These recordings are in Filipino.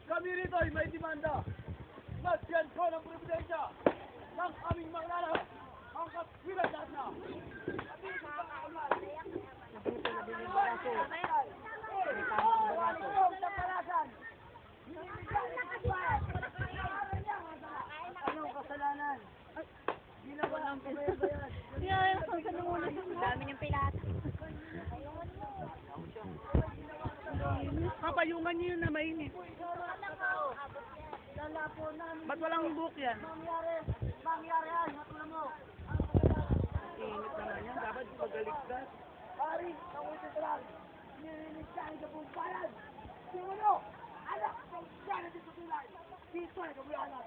Kami rito ay may demanda. Masyan ko ng providensya ng aming mga lahat ang katwiran lahat na. Anong kasalanan? Ginawa ng pinabayan. Dami niyang pilata. Kapayungan niyo yun na mainit. Ba't walang buhok yan? Mangyari yan, matulong mo. Init naman yan, dapat magaligtas. Pari, kawitin ko lang. Nilinis ka sa buong bayan. Sino mo? Anak, kaya na dito tulay. Dito ay kabuyanan.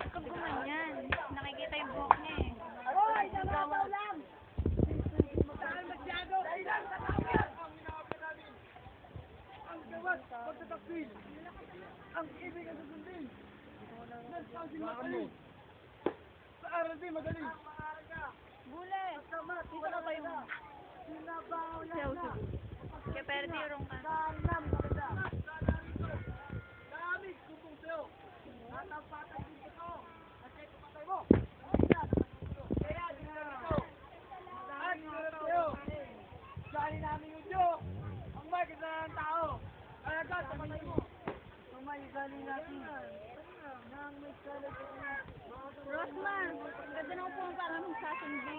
Huwag gumanyan. Nakikita yung buhok niya eh. Hoy, namabaw lang. Dahil masyado. Dahil lang, tatawayan. Ang hinahabla namin. Ang gawat, pagtataksil. Ang ibig ang susundin. Nagsasin magaling. Sa aral din magaling. Bule! Dito ka ba yung... Sinabaw lang na. Kaya pwede yung ka. Sanam maganda. Dami, sumbong sa'yo. Natampatay din ito. Kasi kapatay mo. Kaya dito. At sa'yo. Sali namin yung Diyos. Ang may kasalanan ng tao. Kaya agad, kapatay mo. Ang may sali natin. Nang may sali natin. Rosman! Ganda na po para magsasundi.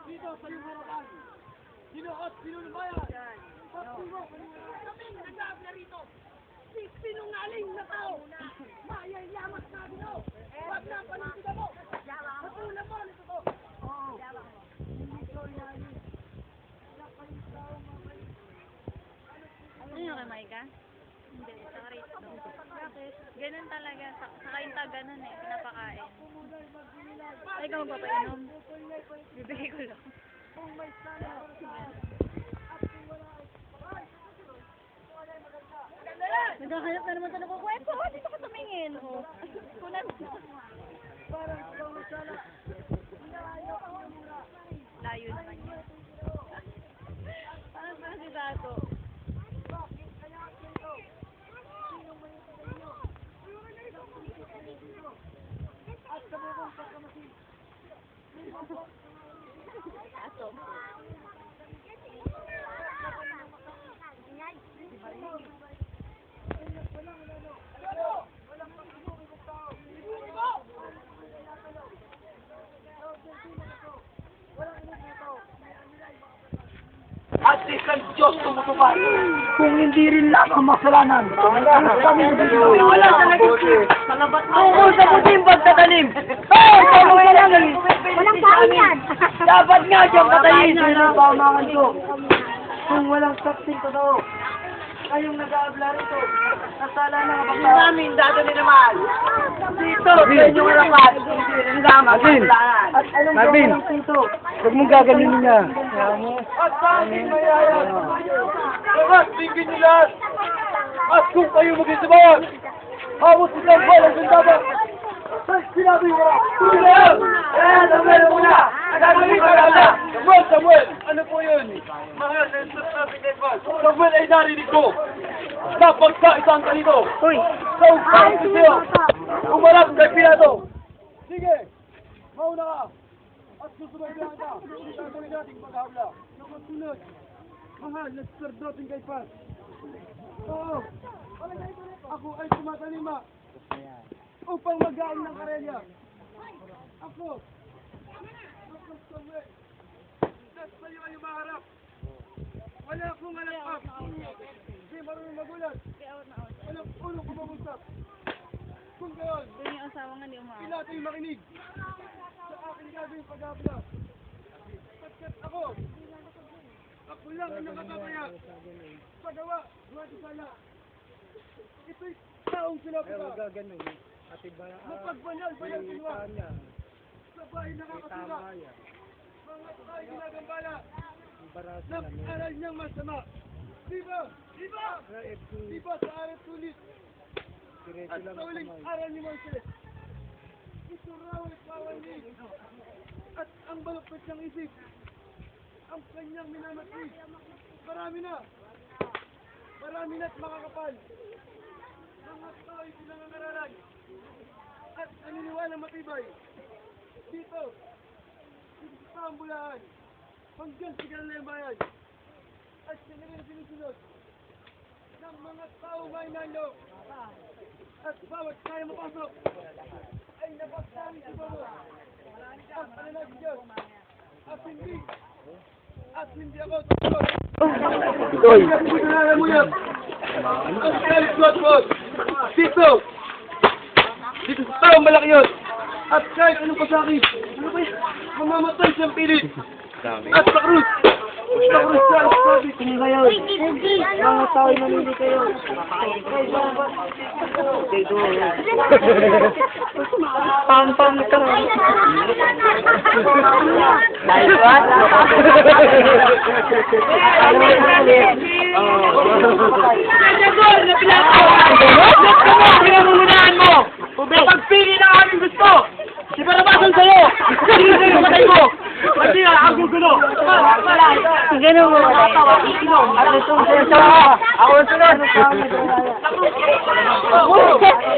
Dito sa iyong harapan. Sino at sino na bayan? Kami nag-aabla rito. Si sinungaling na tao. Mayayamat na dito. Huwag na ang panindigan mo. Katulad mo nito to. Hindi ko inanin. Ano yung kay Maika? Hindi, saka rito. Bakit? Ganun talaga. Saka yung ganun eh. Pinapakain. Ay, ikaw magpapainom? Bibigay ko lang. Kung may sana at kung wala ay Nagkakayap na naman ito ng kukwento. Dito ka tumingin. Kunat. parang kung may sana. Inayo ang mura. Layo naman yun. Parang parang si Dato. Bakit kaya ito? Sino may ito sa inyo? At kabubong sa kamasin. Aso. At isang Diyos tumutupad. Kung hindi rin lang ang masalanan. Kami wala talaga. Oo, sa puting pagtatanim. Hey, kamo ka lang. Walang kain yan. Dapat nga diyang patayin. Sino ba mga ito? Kung walang saksing totoo. Kayong nag-aabla rito. Nasala na kapag namin, dado ni naman. Dito, sa inyong harapan. Hindi lang ang masalanan. At anong gawin ng dito? Huwag mong gaganin niya. At sa aking mayaya. Lahat, tingin niyo lahat. At kung kayo mag-isabayan, hawos isang walang sundaban. Sinabi mo na, tuloy na yan! Eh, Samuel muna! Nagagawin ka na! Samuel! Ano po yun? Mga sensor sa Pinagpas. Samuel ay narinig ko. Napagsa isang kanito. Uy. Sa upang ko sa'yo. Umarap kay Pilato. Sige, mauna ka. At susunod na kita. Gagawin natin paghabla. Nakasunod. Mahal, nagserdotin kay Paz. Oo. Ako ay tumatalima. Upang mag-ain ng karelya. Ako. Samuel. Dahil sa'yo kayo maharap. Wala akong malakap. Hindi marunong magulat. Walang ulo kumabusap. Kung gayon, Doon yung asawa nga di umaawat. kailangan tayo makinig sa aking gagawin pag-abla. Pagkat ako lang ang nakakapayag. Pagawa, buhat sana. Ito'y taong sinabi ka. Mapagbanal-banal ginawa. Sa bahay nakakasira. Mga bahay ginagambala. Ng aral niyang masama. Diba? Diba? Diba sa aral tulis? At sa uling aral ni Moises. Ito raw ay bawal ni. At ang baluktot niyang isip. Ang kanyang minamati. Marami na. Marami na't makakapal. Mga tao ay pinangangaralan. At naniniwalang matibay. Dito. Dito sa ambulahan. Hanggang sigal na yung bayan. At sila rin sinusunod. Ng mga tao may nalo. At bawat kaya mapasok. Ay napagsabi si Babo. At panalag Diyos. At hindi ako tutulog. Toy. Ang mo yan. Ang galit mo. Dito. Dito sa taong malaki yun. At kahit anong pasakit. Ano ba yan? Mamamatay siyang pilit. At sa krus. Sa krus siya. Sabi. Sino kayo? Mga tao ay mamili kayo. Pam-pam ka. Nice one. Pagpili na aming gusto! Si Barabasan sa'yo! Hindi sa'yo matay mo! Hindi nga, ang gugulo! Ganun mo. Ako sunod sa ako sunod.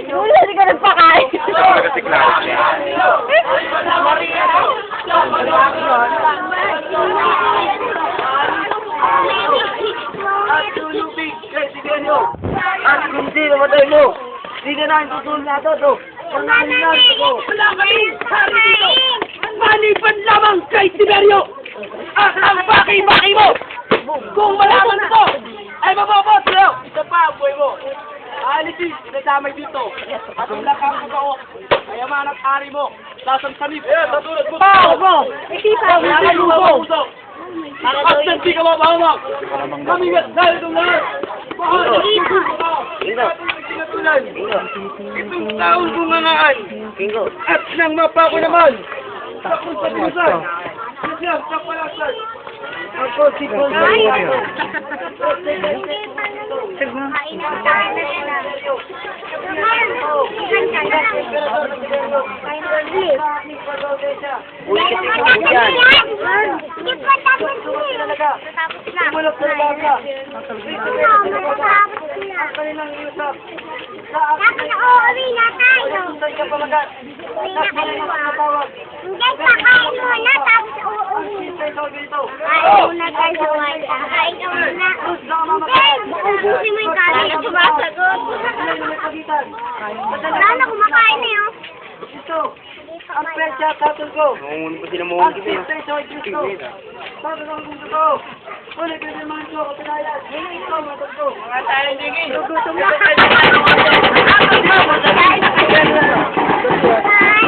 Wala di ka nagpakain. At tulubig kay Sigenyo! At kung di namatay mo, di ka na tutulong na ito. Wala kayong hari dito! Maliban lamang kay Tiberio! At ang baki-baki mo! Kung malaman ito, ay mababot sa'yo! Isa pa ang buhay mo! Alisin, sinadamay dito! At ang lakang ako, kayaman at ari mo! Sasamsanib! Tatulad mo! Pao mo! Hindi pa. Kaya mo puso! At hindi ka mapahawak! Kamigat dahil itong lahat! Mahal na sinatulan! Itong taong bungangaan! At nang mapako naman! Sa konstatibusan! Siya sa palasan! Ako si Paul. Muna tayo sa wala. Kain ka muna. Ubusin mo yung kanin at sumasagot. Wala na, kumakain na yun. Ito, ang presya tatol ko. Nangungunin pa sila mo. Ang presya ay Kristo. Tatol ang gusto ko. Ulit ka naman ko, kapitayan. Ito, matol ko. Mga tayo dingin! Gusto mo.